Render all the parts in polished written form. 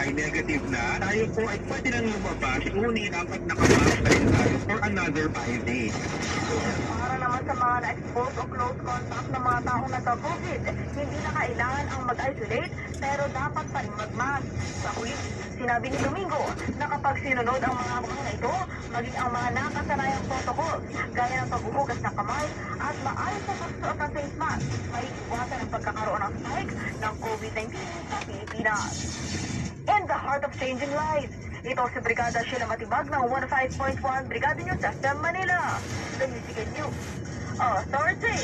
ay negative na, tayo po ay pwede nang lumabas, ngunit dapat nakamask pa rin tayo for another 5 days. Para naman sa mga na-expose o close contact ng mga taong nagka-COVID, hindi na kailangan ang mag-isolate pero dapat pa rin mag-mask. Sa huli, sinabi ni Domingo na kapag sinunod ang mga hakbang na ito, maging ang mga nakasanayang protocols gaya ng paghuhugas ng kamay at maayos na pagsuot ng face mask, may iwasan ang pagkakaroon ng spike ng COVID-19 sa Pilipinas. In the heart of changing lives, ito si Brigada Sheila Matibag ng 15.1 Brigada News FM Manila. The Music News Authority.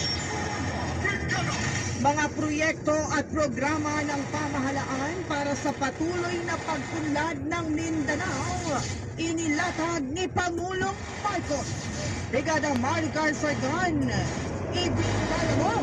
Mga proyekto at programa ng pamahalaan para sa patuloy na pagpunlad ng Mindanao, inilatag ni Pangulong Marcos. Brigada Maricar Sargan, ibigay mo!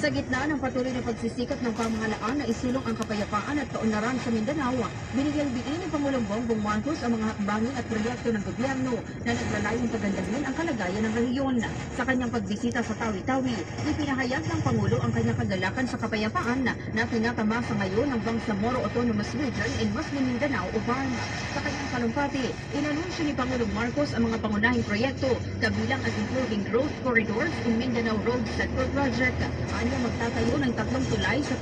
Sa gitna ng patuloy na pagsisikap ng pamahalaan na isulong ang kapayapaan at kaunlaran sa Mindanao, binigyang diin ni Pangulong Bongbong Marcos ang mga hakbangin at proyekto ng gobyerno na naglalayong pagandahin ang kalagayan ng rehiyon. Sa kanyang pagbisita sa Tawi-Tawi, ipinahayag ng Pangulo ang kanyang kagalakan sa kapayapaan na tinatamasa ngayon ng Bangsamoro Autonomous Region in Muslim Mindanao o BARM. Sa kanyang talumpati, inanunsyo ni Pangulong Marcos ang mga pangunahing proyekto kabilang ang improving growth corridors in Mindanao Road Sector Project. Magtatayo ng 3 tulay sa